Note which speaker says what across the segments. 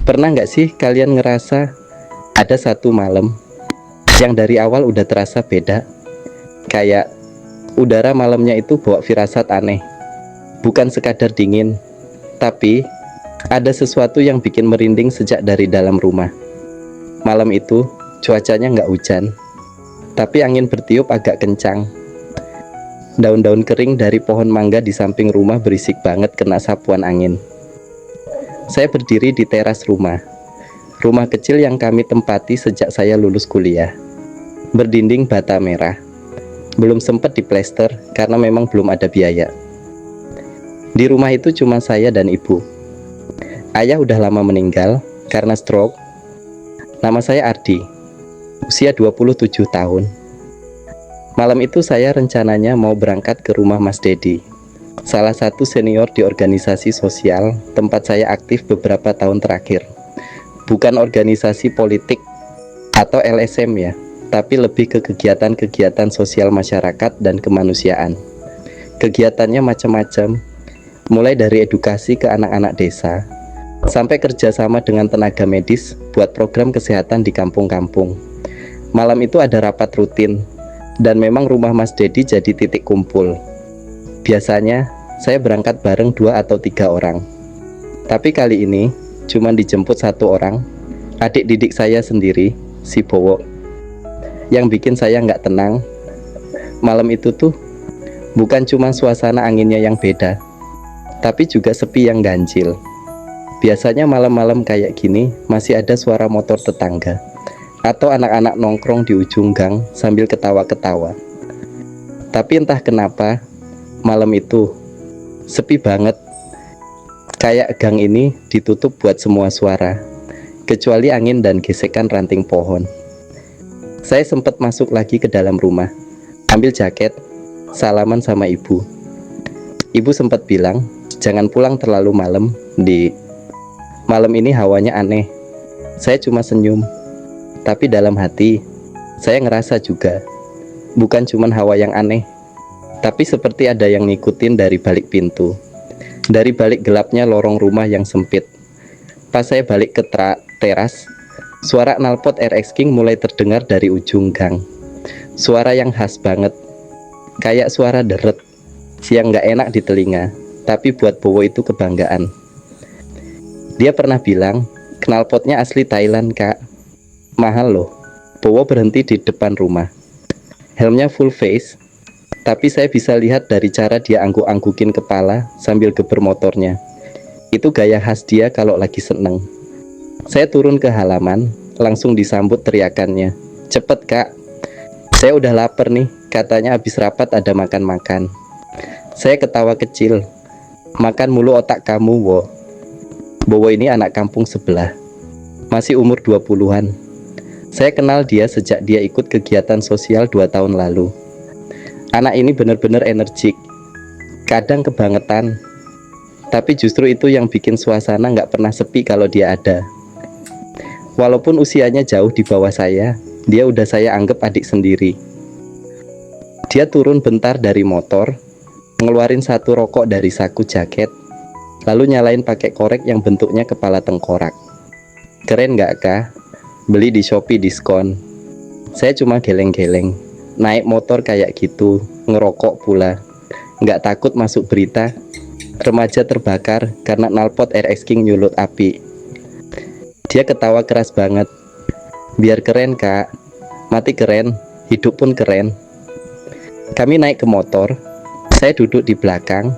Speaker 1: Pernah nggak sih kalian ngerasa ada satu malam yang dari awal udah terasa beda? Kayak udara malamnya itu bawa firasat aneh. Bukan sekadar dingin, tapi ada sesuatu yang bikin merinding sejak dari dalam rumah. Malam itu cuacanya nggak hujan, tapi angin bertiup agak kencang. Daun-daun kering dari pohon mangga di samping rumah berisik banget kena sapuan angin. Saya berdiri di teras rumah kecil yang kami tempati sejak saya lulus kuliah. Berdinding bata merah, belum sempat diplester karena memang belum ada biaya. Di rumah itu cuma saya dan ibu. Ayah udah lama meninggal karena stroke. Nama saya Ardi, usia 27 tahun. Malam itu saya rencananya mau berangkat ke rumah Mas Dedi, salah satu senior di organisasi sosial tempat saya aktif beberapa tahun terakhir. Bukan organisasi politik atau LSM ya, tapi lebih ke kegiatan-kegiatan sosial masyarakat dan kemanusiaan. Kegiatannya macam-macam, mulai dari edukasi ke anak-anak desa, sampai kerjasama dengan tenaga medis buat program kesehatan di kampung-kampung. Malam itu ada rapat rutin, dan memang rumah Mas Dedi jadi titik kumpul. Biasanya saya berangkat bareng 2 atau 3 orang, tapi kali ini cuma dijemput 1 orang, adik didik saya sendiri, si Bowo. Yang bikin saya nggak tenang malam itu tuh bukan cuma suasana anginnya yang beda, tapi juga sepi yang ganjil. Biasanya malam-malam kayak gini masih ada suara motor tetangga atau anak-anak nongkrong di ujung gang sambil ketawa-ketawa. Tapi entah kenapa malam itu sepi banget. Kayak gang ini ditutup buat semua suara, kecuali angin dan gesekan ranting pohon. Saya sempat masuk lagi ke dalam rumah, ambil jaket, salaman sama ibu. Ibu sempat bilang, jangan pulang terlalu malam, Di. Malam ini hawanya aneh. Saya cuma senyum, tapi dalam hati saya ngerasa juga bukan cuma hawa yang aneh, tapi seperti ada yang ngikutin dari balik pintu, dari balik gelapnya lorong rumah yang sempit. Pas saya balik ke teras, suara knalpot RX King mulai terdengar dari ujung gang. Suara yang khas banget, kayak suara deret yang gak enak di telinga, tapi buat Bowo itu kebanggaan. Dia pernah bilang, knalpotnya asli Thailand kak, mahal loh. Bowo berhenti di depan rumah, helmnya full face, tapi saya bisa lihat dari cara dia angguk-anggukin kepala sambil geber motornya. Itu gaya khas dia kalau lagi seneng. Saya turun ke halaman, langsung disambut teriakannya, cepet kak, saya udah lapar nih, katanya habis rapat ada makan-makan. Saya ketawa kecil, makan mulu otak kamu wo. Bowo ini anak kampung sebelah, masih umur 20-an. Saya kenal dia sejak dia ikut kegiatan sosial 2 tahun lalu. Anak ini benar-benar energik, kadang kebangetan, tapi justru itu yang bikin suasana nggak pernah sepi kalau dia ada. Walaupun usianya jauh di bawah saya, dia udah saya anggap adik sendiri. Dia turun bentar dari motor, ngeluarin 1 rokok dari saku jaket, lalu nyalain pakai korek yang bentuknya kepala tengkorak. Keren nggak kah? Beli di Shopee diskon. Saya cuma geleng-geleng, naik motor kayak gitu, ngerokok pula. Nggak takut masuk berita, remaja terbakar karena knalpot RX King nyulut api. Dia ketawa keras banget. Biar keren kak, mati keren, hidup pun keren. Kami naik ke motor, saya duduk di belakang,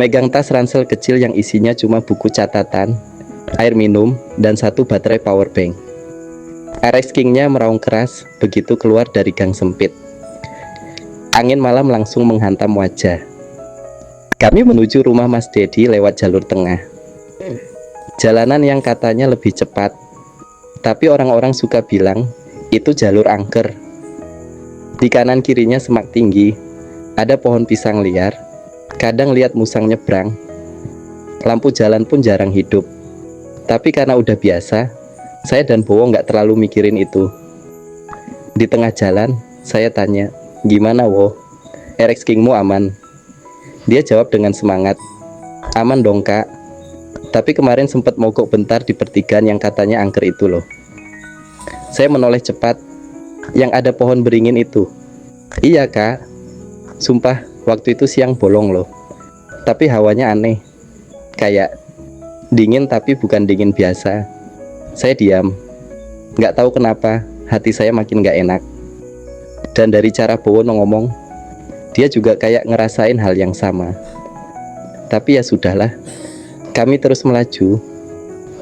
Speaker 1: megang tas ransel kecil yang isinya cuma buku catatan, air minum, dan 1 baterai powerbank. RX King-nya meraung keras begitu keluar dari gang sempit. Angin malam langsung menghantam wajah. Kami menuju rumah Mas Dedi lewat jalur tengah, jalanan yang katanya lebih cepat, tapi orang-orang suka bilang itu jalur angker. Di kanan kirinya semak tinggi, ada pohon pisang liar, kadang lihat musang nyebrang. Lampu jalan pun jarang hidup, tapi karena udah biasa, saya dan Bowo nggak terlalu mikirin itu. Di tengah jalan, saya tanya, gimana wo? RX Kingmu aman? Dia jawab dengan semangat, aman dong kak. Tapi kemarin sempat mogok bentar di pertigaan yang katanya angker itu loh. Saya menoleh cepat. Yang ada pohon beringin itu. Iya kak, sumpah waktu itu siang bolong loh. Tapi hawanya aneh. Kayak dingin tapi bukan dingin biasa. Saya diam. Nggak tahu kenapa hati saya makin nggak enak. Dan dari cara Bowo ngomong, dia juga kayak ngerasain hal yang sama. Tapi ya sudahlah. Kami terus melaju.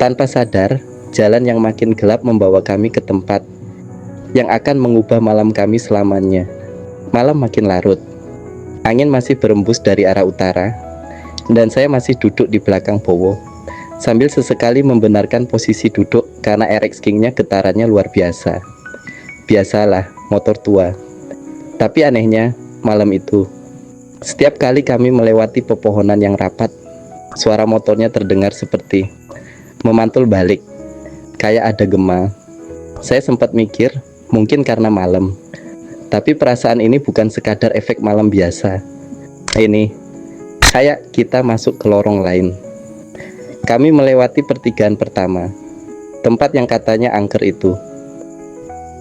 Speaker 1: Tanpa sadar, jalan yang makin gelap membawa kami ke tempat yang akan mengubah malam kami selamanya. Malam makin larut. Angin masih berembus dari arah utara, dan saya masih duduk di belakang Bowo, sambil sesekali membenarkan posisi duduk karena RX King-nya getarannya luar biasa. Biasalah, motor tua. Tapi anehnya, malam itu, setiap kali kami melewati pepohonan yang rapat, suara motornya terdengar seperti memantul balik, kayak ada gema. Saya sempat mikir, mungkin karena malam. Tapi perasaan ini bukan sekadar efek malam biasa. Ini kayak kita masuk ke lorong lain. Kami melewati pertigaan pertama, tempat yang katanya angker itu.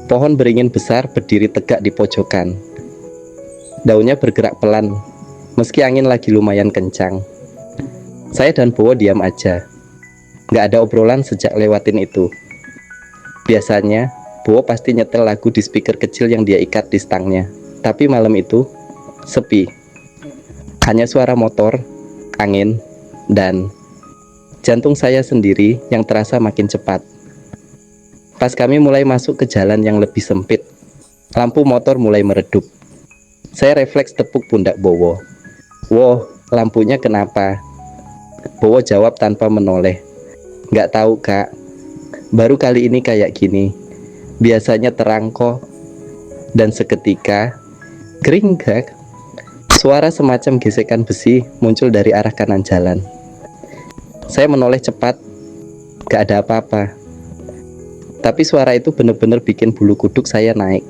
Speaker 1: Pohon beringin besar berdiri tegak di pojokan. Daunnya bergerak pelan, meski angin lagi lumayan kencang. Saya dan Bowo diam aja. Nggak ada obrolan sejak lewatin itu. Biasanya Bowo pasti nyetel lagu di speaker kecil yang dia ikat di stangnya. Tapi malam itu sepi. Hanya suara motor, angin, dan jantung saya sendiri yang terasa makin cepat. Pas kami mulai masuk ke jalan yang lebih sempit, lampu motor mulai meredup. Saya refleks tepuk pundak Bowo. "Wow, lampunya kenapa?" Bowo jawab tanpa menoleh. "Nggak tahu kak, baru kali ini kayak gini. Biasanya terang kok." Dan seketika, geringgak, suara semacam gesekan besi muncul dari arah kanan jalan. Saya menoleh cepat, gak ada apa-apa. Tapi suara itu benar-benar bikin bulu kuduk saya naik.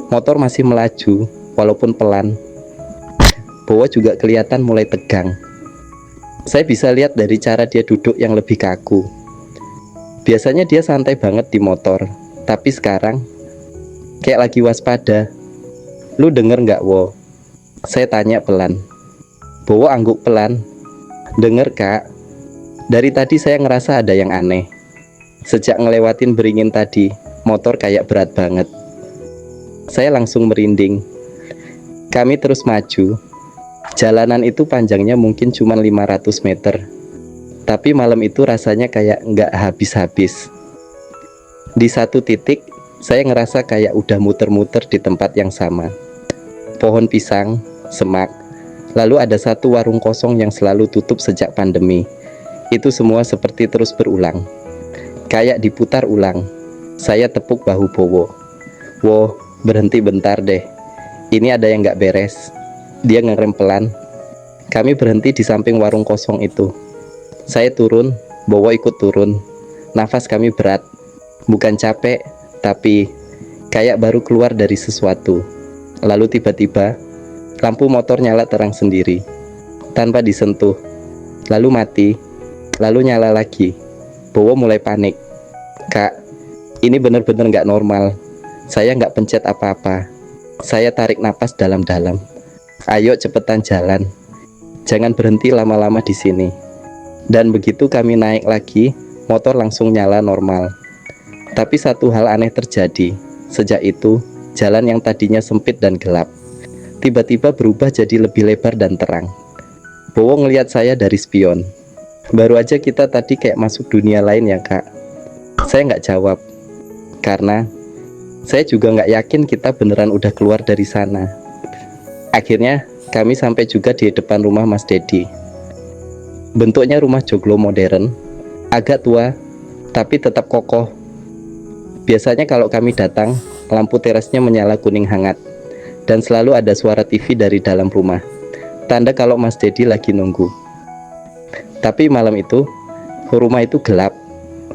Speaker 1: Motor masih melaju, walaupun pelan. Bowo juga kelihatan mulai tegang. Saya bisa lihat dari cara dia duduk yang lebih kaku. Biasanya dia santai banget di motor, tapi sekarang kayak lagi waspada. "Lu denger nggak, Wo?" Saya tanya pelan. Bowo angguk pelan. "Denger kak, dari tadi saya ngerasa ada yang aneh. Sejak ngelewatin beringin tadi, motor kayak berat banget." Saya langsung merinding. Kami terus maju. Jalanan itu panjangnya mungkin cuma 500 meter. Tapi malam itu rasanya kayak nggak habis-habis. Di satu titik, saya ngerasa kayak udah muter-muter di tempat yang sama. Pohon pisang, semak, lalu ada satu warung kosong yang selalu tutup sejak pandemi. Itu semua seperti terus berulang. Kayak diputar ulang. Saya tepuk bahu Bowo. "Wo, berhenti bentar deh. Ini ada yang nggak beres." Dia ngerem pelan. Kami berhenti di samping warung kosong itu. Saya turun, Bowo ikut turun. Nafas kami berat. Bukan capek, tapi kayak baru keluar dari sesuatu. Lalu tiba-tiba, lampu motor nyala terang sendiri, tanpa disentuh. Lalu mati, lalu nyala lagi. Bowo mulai panik. "Kak, ini bener-bener gak normal. Saya gak pencet apa-apa." Saya tarik napas dalam-dalam. "Ayo cepetan jalan. Jangan berhenti lama-lama di sini." Dan begitu kami naik lagi, motor langsung nyala normal. Tapi satu hal aneh terjadi. Sejak itu, jalan yang tadinya sempit dan gelap, tiba-tiba berubah jadi lebih lebar dan terang. Bowo ngelihat saya dari spion. "Baru aja kita tadi kayak masuk dunia lain ya kak." Saya nggak jawab, karena saya juga nggak yakin kita beneran udah keluar dari sana. Akhirnya kami sampai juga di depan rumah Mas Dedi. Bentuknya rumah joglo modern, agak tua, tapi tetap kokoh. Biasanya kalau kami datang, lampu terasnya menyala kuning hangat, dan selalu ada suara TV dari dalam rumah, tanda kalau Mas Dedi lagi nunggu. Tapi malam itu, rumah itu gelap.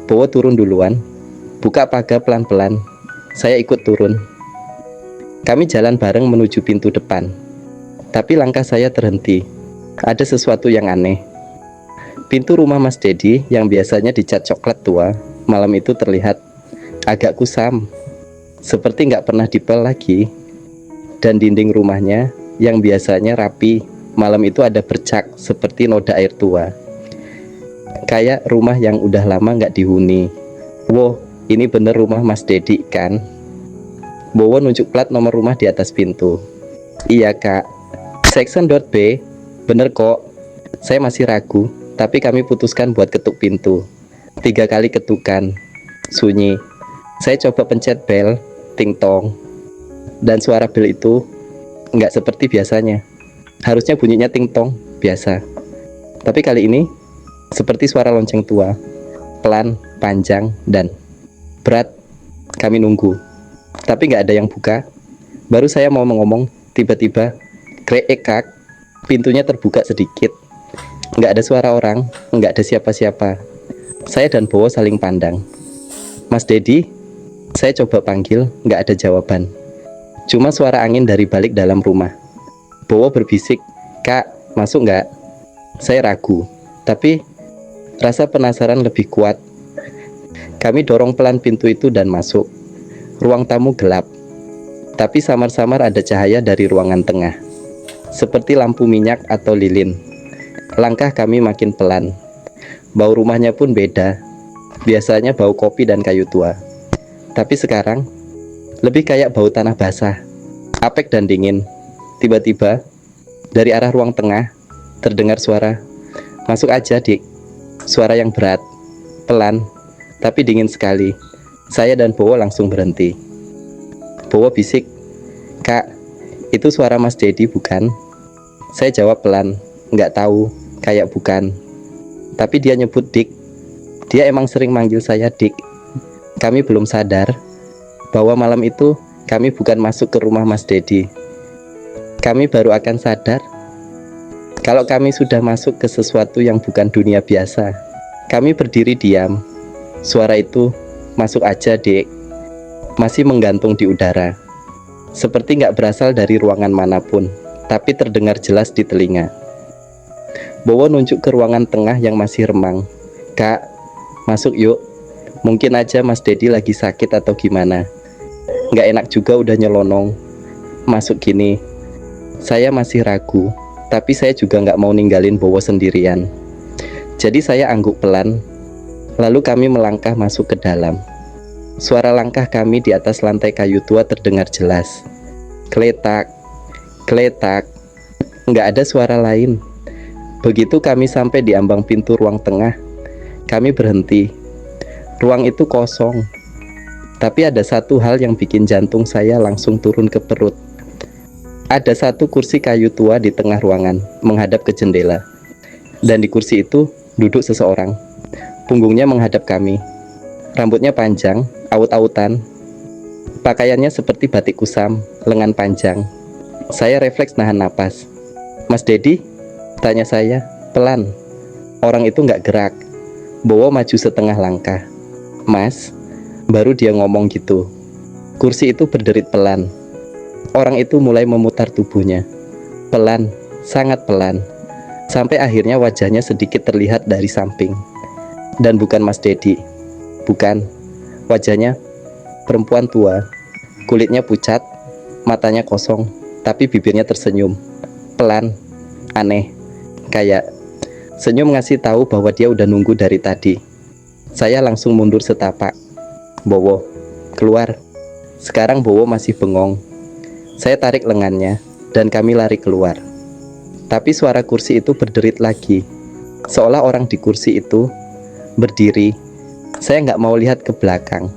Speaker 1: Bowo turun duluan, buka pagar pelan-pelan. Saya ikut turun. Kami jalan bareng menuju pintu depan. Tapi langkah saya terhenti. Ada sesuatu yang aneh. Pintu rumah Mas Dedi yang biasanya dicat coklat tua, malam itu terlihat agak kusam, seperti nggak pernah dipel lagi. Dan dinding rumahnya yang biasanya rapi, malam itu ada bercak seperti noda air tua. Kayak rumah yang udah lama nggak dihuni. Wow, ini bener rumah Mas Dedi kan? Bowo nunjuk plat nomor rumah di atas pintu. Iya kak, section B, bener kok. Saya masih ragu, tapi kami putuskan buat ketuk pintu. 3 kali ketukan, sunyi. Saya coba pencet bel, ting tong. Dan suara bel itu nggak seperti biasanya. Harusnya bunyinya ting tong, biasa. Tapi kali ini seperti suara lonceng tua, pelan, panjang, dan berat. Kami nunggu, tapi nggak ada yang buka. Baru saya mau ngomong, tiba-tiba kreek kak, pintunya terbuka sedikit. Nggak ada suara orang, nggak ada siapa-siapa. Saya dan Bowo saling pandang. Mas Dedi, saya coba panggil, nggak ada jawaban. Cuma suara angin dari balik dalam rumah. Bowo berbisik, kak, masuk nggak? Saya ragu, tapi rasa penasaran lebih kuat. Kami dorong pelan pintu itu dan masuk. Ruang tamu gelap, tapi samar-samar ada cahaya dari ruangan tengah, seperti lampu minyak atau lilin. Langkah kami makin pelan. Bau rumahnya pun beda. Biasanya bau kopi dan kayu tua, tapi sekarang lebih kayak bau tanah basah, apek dan dingin. Tiba-tiba dari arah ruang tengah terdengar suara, masuk aja dik. Suara yang berat, pelan, tapi dingin sekali. Saya dan Bowo langsung berhenti. Bowo bisik, kak, itu suara Mas Dedi bukan? Saya jawab pelan, nggak tahu, kayak bukan. Tapi dia nyebut dik. Dia emang sering manggil saya dik. Kami belum sadar bahwa malam itu kami bukan masuk ke rumah Mas Dedi. Kami baru akan sadar kalau kami sudah masuk ke sesuatu yang bukan dunia biasa. Kami berdiri diam. Suara itu, masuk aja dek, masih menggantung di udara, seperti nggak berasal dari ruangan manapun, tapi terdengar jelas di telinga. Bowo nunjuk ke ruangan tengah yang masih remang. Kak, masuk yuk. Mungkin aja Mas Dedi lagi sakit atau gimana. Nggak enak juga udah nyelonong masuk gini. Saya masih ragu, tapi saya juga nggak mau ninggalin Bowo sendirian. Jadi saya angguk pelan. Lalu kami melangkah masuk ke dalam. Suara langkah kami di atas lantai kayu tua terdengar jelas. Kletak, kletak. Nggak ada suara lain. Begitu kami sampai di ambang pintu ruang tengah, kami berhenti. Ruang itu kosong. Tapi ada satu hal yang bikin jantung saya langsung turun ke perut. Ada satu kursi kayu tua di tengah ruangan, menghadap ke jendela. Dan di kursi itu duduk seseorang. Punggungnya menghadap kami. Rambutnya panjang, aut-autan. Pakaiannya seperti batik kusam, lengan panjang. Saya refleks nahan napas. Mas Dedi? Tanya saya, pelan. Orang itu nggak gerak. Bowo maju setengah langkah. Mas, baru dia ngomong gitu. Kursi itu berderit pelan. Orang itu mulai memutar tubuhnya. Pelan, sangat pelan. Sampai akhirnya wajahnya sedikit terlihat dari samping. Dan bukan Mas Dedi. Bukan. Wajahnya perempuan tua. Kulitnya pucat, matanya kosong, tapi bibirnya tersenyum. Pelan, aneh. Kayak senyum ngasih tahu bahwa dia udah nunggu dari tadi. Saya langsung mundur setapak. Bowo, keluar. Sekarang Bowo masih bengong. Saya tarik lengannya dan kami lari keluar. Tapi suara kursi itu berderit lagi. Seolah orang di kursi itu berdiri. Saya nggak mau lihat ke belakang.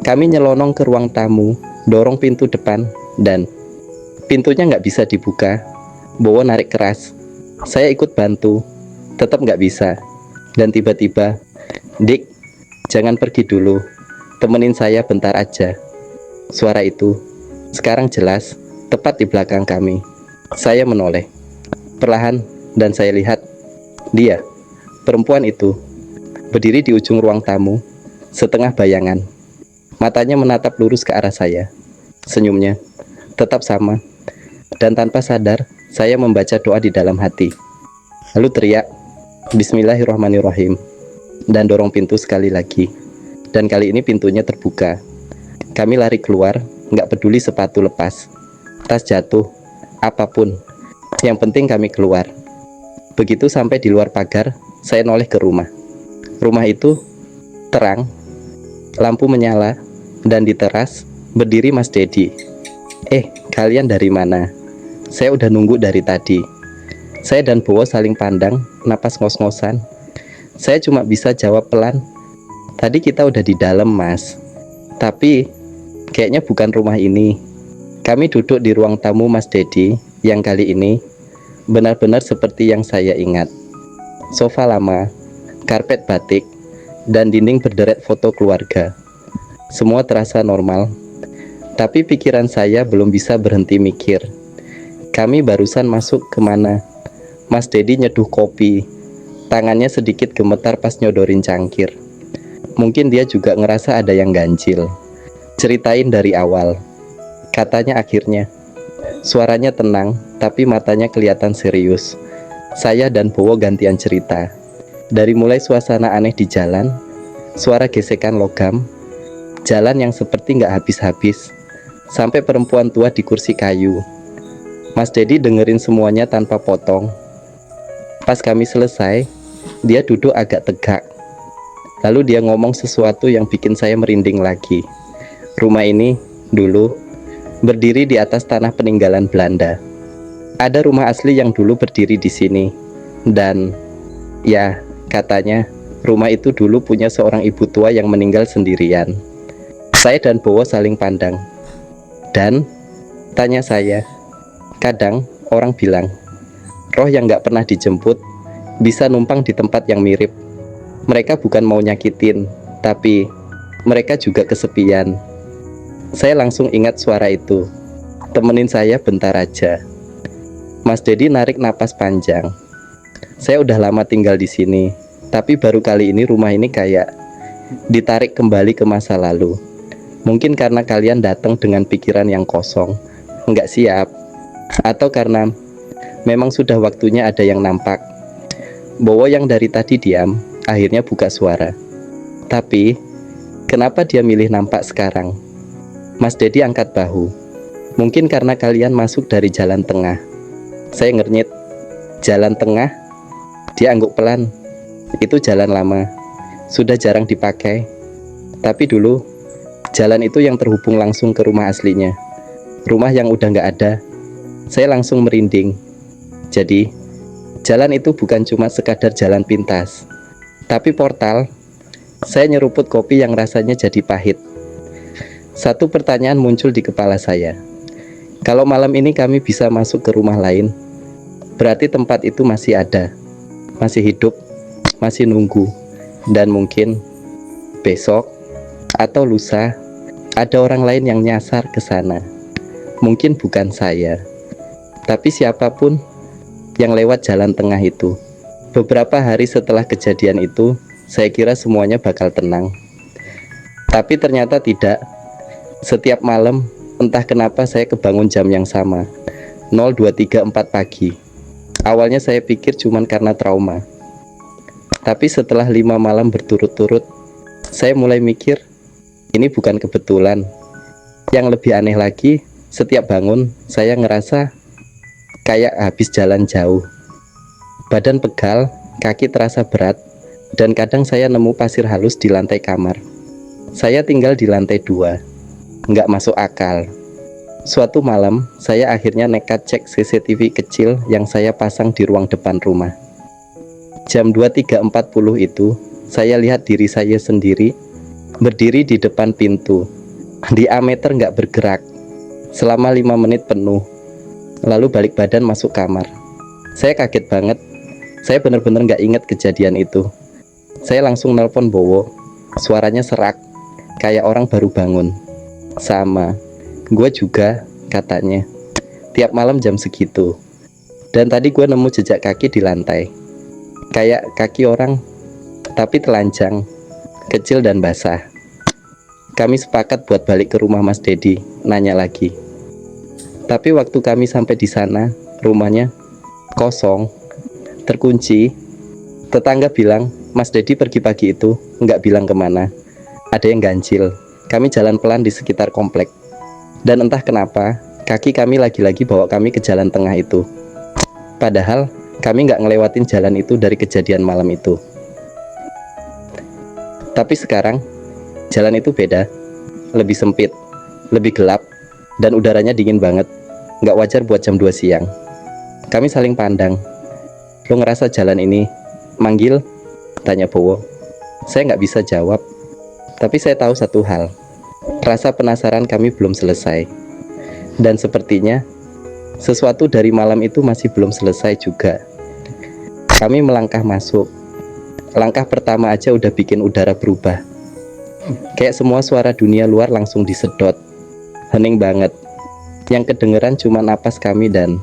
Speaker 1: Kami nyelonong ke ruang tamu, dorong pintu depan, dan pintunya nggak bisa dibuka. Bowo narik keras. Saya ikut bantu, tetap nggak bisa. Dan tiba-tiba, dik, jangan pergi dulu, temenin saya bentar aja. Suara itu sekarang jelas, tepat di belakang kami. Saya menoleh perlahan dan saya lihat dia, perempuan itu, berdiri di ujung ruang tamu, setengah bayangan. Matanya menatap lurus ke arah saya. Senyumnya tetap sama. Dan tanpa sadar, saya membaca doa di dalam hati. Lalu teriak, Bismillahirrahmanirrahim. Dan dorong pintu sekali lagi. Dan kali ini pintunya terbuka. Kami lari keluar, nggak peduli sepatu lepas, tas jatuh, apapun. Yang penting kami keluar. Begitu sampai di luar pagar, saya noleh ke rumah. Rumah itu terang, lampu menyala, dan di teras berdiri Mas Dedi. Kalian dari mana? Saya udah nunggu dari tadi. Saya dan Bowo saling pandang, napas ngos-ngosan. Saya cuma bisa jawab pelan, tadi kita udah di dalam, Mas. Tapi kayaknya bukan rumah ini. Kami duduk di ruang tamu Mas Dedi yang kali ini benar-benar seperti yang saya ingat. Sofa lama, karpet batik, dan dinding berderet foto keluarga. Semua terasa normal. Tapi pikiran saya belum bisa berhenti mikir. Kami barusan masuk kemana? Mas Dedi nyeduh kopi. Tangannya sedikit gemetar pas nyodorin cangkir. Mungkin dia juga ngerasa ada yang ganjil. Ceritain dari awal, katanya akhirnya. Suaranya tenang, tapi matanya kelihatan serius. Saya dan Bowo gantian cerita. Dari mulai suasana aneh di jalan, suara gesekan logam, jalan yang seperti nggak habis-habis, sampai perempuan tua di kursi kayu. Mas Dedi dengerin semuanya tanpa potong. Pas kami selesai, dia duduk agak tegak. Lalu dia ngomong sesuatu yang bikin saya merinding lagi. Rumah ini dulu berdiri di atas tanah peninggalan Belanda. Ada rumah asli yang dulu berdiri di sini. Dan ya, katanya rumah itu dulu punya seorang ibu tua yang meninggal sendirian. Saya dan Bowo saling pandang. Dan tanya saya, kadang orang bilang roh yang gak pernah dijemput bisa numpang di tempat yang mirip. Mereka bukan mau nyakitin, tapi mereka juga kesepian. Saya langsung ingat suara itu. Temenin saya bentar aja. Mas Dedi narik napas panjang. Saya udah lama tinggal di sini, tapi baru kali ini rumah ini kayak ditarik kembali ke masa lalu. Mungkin karena kalian datang dengan pikiran yang kosong, nggak siap, atau karena memang sudah waktunya ada yang nampak. Bowo yang dari tadi diam, akhirnya buka suara. Tapi, kenapa dia milih nampak sekarang? Mas Dedi angkat bahu. Mungkin karena kalian masuk dari jalan tengah. Saya ngernyit. Jalan tengah? Dia angguk pelan. Itu jalan lama. Sudah jarang dipakai. Tapi dulu, jalan itu yang terhubung langsung ke rumah aslinya. Rumah yang udah nggak ada. Saya langsung merinding. Jadi, jalan itu bukan cuma sekadar jalan pintas, tapi portal. Saya nyeruput kopi yang rasanya jadi pahit. Satu pertanyaan muncul di kepala saya. Kalau malam ini kami bisa masuk ke rumah lain, berarti tempat itu masih ada, masih hidup, masih nunggu. Dan mungkin besok atau lusa ada orang lain yang nyasar ke sana. Mungkin bukan saya, tapi siapapun yang lewat jalan tengah itu. Beberapa hari setelah kejadian itu, saya kira semuanya bakal tenang. Tapi ternyata tidak. Setiap malam, entah kenapa saya kebangun jam yang sama, 02.34 pagi. Awalnya saya pikir cuman karena trauma. Tapi setelah 5 malam berturut-turut, saya mulai mikir, ini bukan kebetulan. Yang lebih aneh lagi, setiap bangun, saya ngerasa kayak habis jalan jauh. Badan pegal, kaki terasa berat, dan kadang saya nemu pasir halus di lantai kamar. Saya tinggal di lantai 2. Nggak masuk akal. Suatu malam, saya akhirnya nekat cek CCTV kecil yang saya pasang di ruang depan rumah. Jam 23.40 itu, saya lihat diri saya sendiri berdiri di depan pintu. Diameter nggak bergerak selama 5 menit penuh. Lalu balik badan masuk kamar. Saya kaget banget. Saya benar-benar nggak ingat kejadian itu. Saya langsung nelpon Bowo. Suaranya serak, kayak orang baru bangun. Sama, gue juga, katanya. Tiap malam jam segitu. Dan tadi gue nemu jejak kaki di lantai. Kayak kaki orang, tapi telanjang, kecil dan basah. Kami sepakat buat balik ke rumah Mas Dedi, nanya lagi. Tapi waktu kami sampai di sana, rumahnya kosong, terkunci, Tetangga bilang, Mas Dedi pergi pagi itu, nggak bilang kemana. Ada yang ganjil. Kami jalan pelan di sekitar komplek. Dan entah kenapa, kaki kami lagi-lagi bawa kami ke jalan tengah itu. Padahal, kami nggak ngelewatin jalan itu dari kejadian malam itu. Tapi sekarang, jalan itu beda. Lebih sempit, lebih gelap, dan udaranya dingin banget. Nggak wajar buat jam 2 siang. Kami saling pandang. Lo ngerasa jalan ini manggil? Tanya Bowo. Saya nggak bisa jawab. Tapi saya tahu satu hal. Rasa penasaran kami belum selesai. Dan sepertinya sesuatu dari malam itu masih belum selesai juga. Kami melangkah masuk. Langkah pertama aja udah bikin udara berubah. Kayak semua suara dunia luar langsung disedot. Hening banget. Yang kedengeran cuma napas kami dan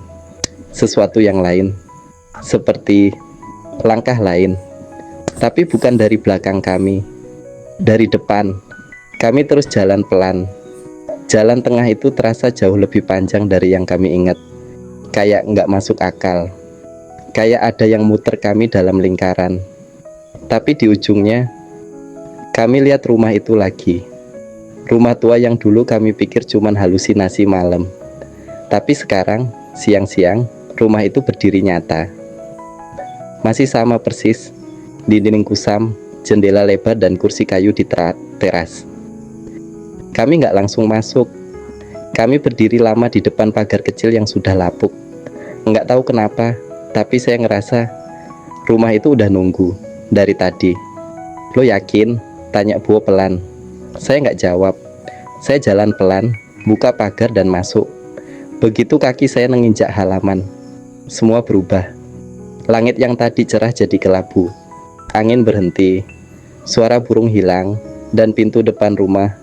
Speaker 1: sesuatu yang lain. Seperti langkah lain. Tapi bukan dari belakang kami. Dari depan. Kami terus jalan pelan. Jalan tengah itu terasa jauh lebih panjang dari yang kami ingat. Kayak nggak masuk akal. Kayak ada yang muter kami dalam lingkaran. Tapi di ujungnya, kami lihat rumah itu lagi. Rumah tua yang dulu kami pikir cuman halusinasi malam. Tapi sekarang, siang-siang, rumah itu berdiri nyata. Masih sama persis, dinding kusam, jendela lebar dan kursi kayu di teras. Kami nggak langsung masuk. Kami berdiri lama di depan pagar kecil yang sudah lapuk. Nggak tahu kenapa, tapi saya ngerasa rumah itu udah nunggu dari tadi. Lo yakin? Tanya Bowo pelan. Saya nggak jawab. Saya jalan pelan, buka pagar dan masuk. Begitu kaki saya menginjak halaman, semua berubah. Langit yang tadi cerah jadi kelabu. Angin berhenti. Suara burung hilang. Dan pintu depan rumah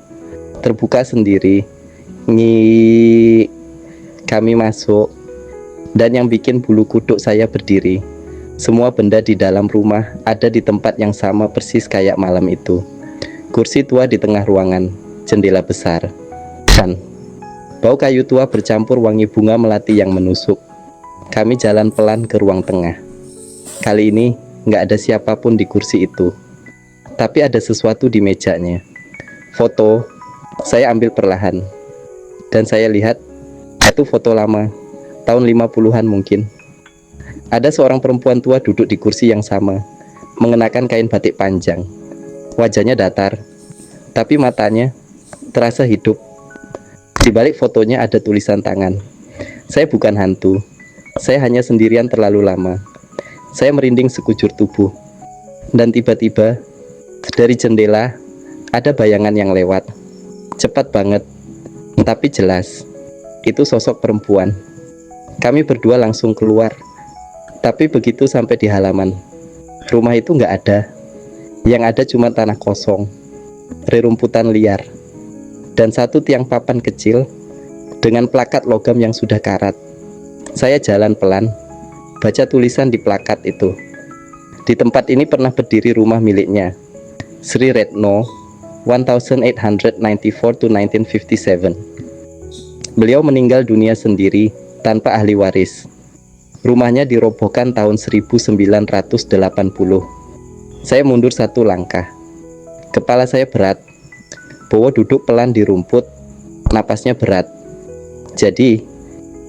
Speaker 1: terbuka sendiri. Kami masuk. Dan yang bikin bulu kuduk saya berdiri, semua benda di dalam rumah ada di tempat yang sama persis kayak malam itu. Kursi tua di tengah ruangan, jendela besar, dan bau kayu tua bercampur wangi bunga melati yang menusuk. Kami jalan pelan ke ruang tengah. Kali ini nggak ada siapapun di kursi itu, tapi ada sesuatu di mejanya. Foto. Saya ambil perlahan, dan saya lihat itu foto lama, tahun 50-an mungkin. Ada seorang perempuan tua duduk di kursi yang sama, mengenakan kain batik panjang. Wajahnya datar, tapi matanya terasa hidup. Di balik fotonya ada tulisan tangan. Saya bukan hantu. Saya hanya sendirian terlalu lama. Saya merinding sekujur tubuh. Dan tiba-tiba, dari jendela, ada bayangan yang lewat. Cepat banget, tapi jelas. Itu sosok perempuan. Kami berdua langsung keluar. Tapi begitu sampai di halaman, rumah itu nggak ada. Yang ada cuma tanah kosong, rerumputan liar, dan satu tiang papan kecil dengan plakat logam yang sudah karat. Saya jalan pelan, baca tulisan di plakat itu. Di tempat ini pernah berdiri rumah miliknya, Sri Retno, 1894 to 1957. Beliau meninggal dunia sendiri tanpa ahli waris. Rumahnya dirobohkan tahun 1980. Saya mundur satu langkah. Kepala saya berat. Bowo duduk pelan di rumput. Napasnya berat. Jadi,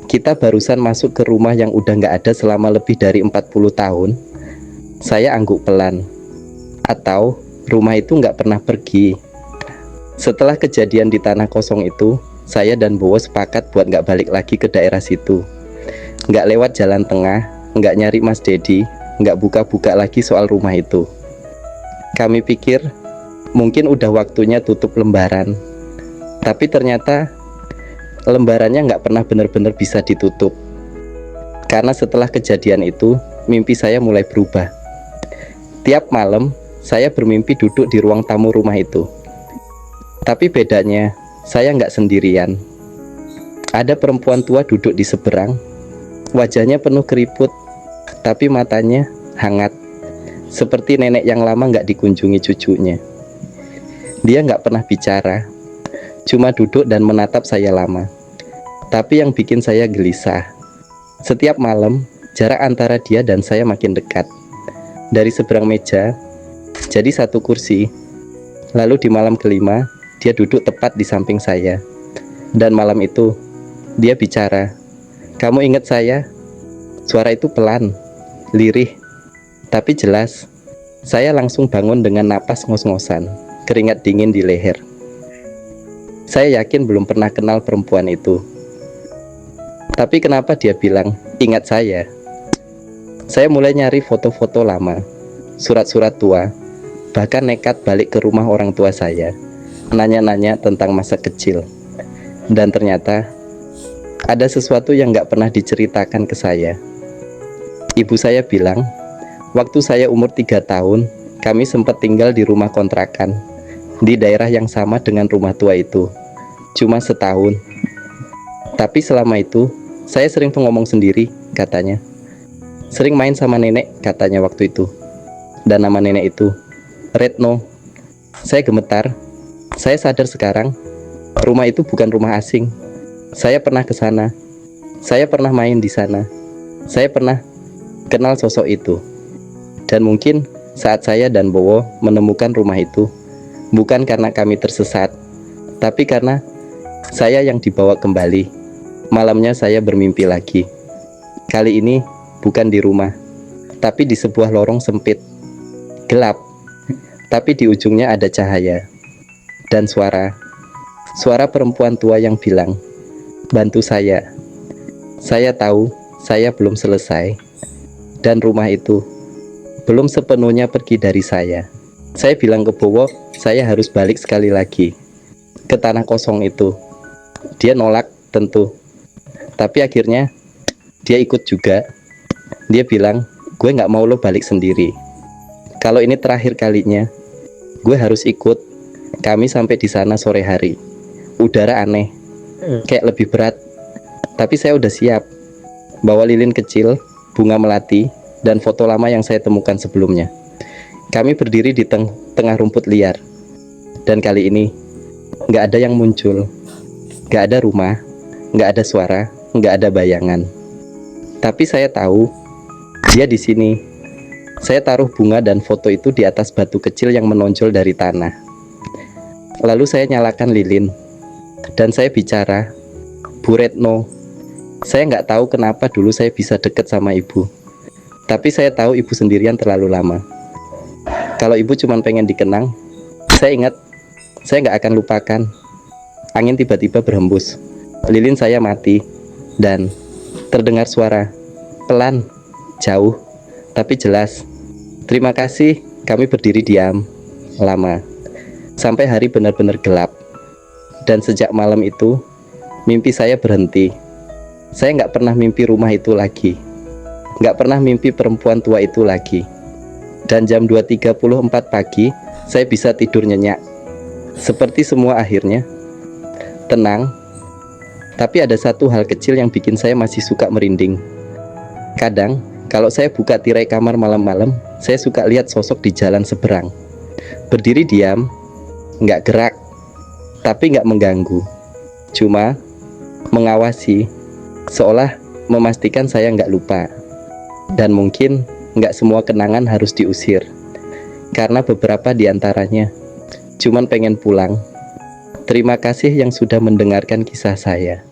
Speaker 1: kita barusan masuk ke rumah yang udah nggak ada selama lebih dari 40 tahun. Saya angguk pelan. Atau, rumah itu nggak pernah pergi. Setelah kejadian di tanah kosong itu, saya dan Bowo sepakat buat nggak balik lagi ke daerah situ. Nggak lewat jalan tengah, nggak nyari Mas Dedi, nggak buka-buka lagi soal rumah itu. Kami pikir mungkin udah waktunya tutup lembaran. Tapi ternyata lembarannya nggak pernah benar-benar bisa ditutup. Karena setelah kejadian itu, mimpi saya mulai berubah. Tiap malam, saya bermimpi duduk di ruang tamu rumah itu. Tapi bedanya, saya nggak sendirian. Ada perempuan tua duduk di seberang. Wajahnya penuh keriput, tapi matanya hangat. Seperti nenek yang lama nggak dikunjungi cucunya. Dia nggak pernah bicara, cuma duduk dan menatap saya lama. Tapi yang bikin saya gelisah, setiap malam jarak antara dia dan saya makin dekat. dari seberang meja jadi satu kursi. Lalu di malam kelima, dia duduk tepat di samping saya. Dan malam itu, dia bicara, "Kamu ingat saya?" Suara itu pelan, lirih, tapi jelas. Saya langsung bangun dengan napas ngos-ngosan, keringat dingin di leher. Saya yakin belum pernah kenal perempuan itu. Tapi kenapa dia bilang, "Ingat saya"? Saya mulai nyari foto-foto lama, surat-surat tua, bahkan nekat balik ke rumah orang tua saya, nanya-nanya tentang masa kecil. Dan ternyata, ada sesuatu yang gak pernah diceritakan ke saya. Ibu saya bilang, waktu saya umur 3 tahun, kami sempat tinggal di rumah kontrakan, di daerah yang sama dengan rumah tua itu, cuma setahun. Tapi selama itu, saya sering ngomong sendiri, katanya. Sering main sama nenek, katanya waktu itu. Dan nama nenek itu, Retno. Saya gemetar. Saya sadar sekarang, rumah itu bukan rumah asing. Saya pernah ke sana. Saya pernah main di sana. Saya pernah kenal sosok itu. Dan mungkin saat saya dan Bowo menemukan rumah itu, bukan karena kami tersesat, tapi karena saya yang dibawa kembali. Malamnya saya bermimpi lagi. Kali ini bukan di rumah, tapi di sebuah lorong sempit, gelap, tapi di ujungnya ada cahaya. Dan suara perempuan tua yang bilang, "Bantu saya. Saya tahu saya belum selesai. Dan rumah itu belum sepenuhnya pergi dari saya." Saya bilang ke Bowo, saya harus balik sekali lagi ke tanah kosong itu. Dia nolak tentu, tapi akhirnya dia ikut juga. Dia bilang, "Gue gak mau lo balik sendiri. Kalau ini terakhir kalinya, gue harus ikut." Kami sampai di sana sore hari. Udara aneh, kayak lebih berat. Tapi saya udah siap. Bawa lilin kecil, bunga melati, dan foto lama yang saya temukan sebelumnya. Kami berdiri di tengah rumput liar. Dan kali ini, gak ada yang muncul. Gak ada rumah, gak ada suara, gak ada bayangan. Tapi saya tahu, dia di sini. Saya taruh bunga dan foto itu di atas batu kecil yang menonjol dari tanah. Lalu saya nyalakan lilin. Dan saya bicara, "Bu Retno, saya nggak tahu kenapa dulu saya bisa deket sama ibu. Tapi saya tahu ibu sendirian terlalu lama. Kalau ibu cuma pengen dikenang, saya ingat, saya nggak akan lupakan." Angin tiba-tiba berhembus. Lilin saya mati. Dan terdengar suara, pelan, jauh, tapi jelas. "Terima kasih." Kami berdiri diam, lama, sampai hari benar-benar gelap. Dan sejak malam itu, mimpi saya berhenti. Saya nggak pernah mimpi rumah itu lagi. Nggak pernah mimpi perempuan tua itu lagi. Dan jam 2.34 pagi, saya bisa tidur nyenyak. Seperti semua akhirnya, tenang. Tapi ada satu hal kecil yang bikin saya masih suka merinding. Kadang, kalau saya buka tirai kamar malam-malam, saya suka lihat sosok di jalan seberang. Berdiri diam, nggak gerak, tapi nggak mengganggu. Cuma mengawasi, seolah memastikan saya nggak lupa. Dan mungkin nggak semua kenangan harus diusir, karena beberapa diantaranya cuman pengen pulang. Terima kasih yang sudah mendengarkan kisah saya.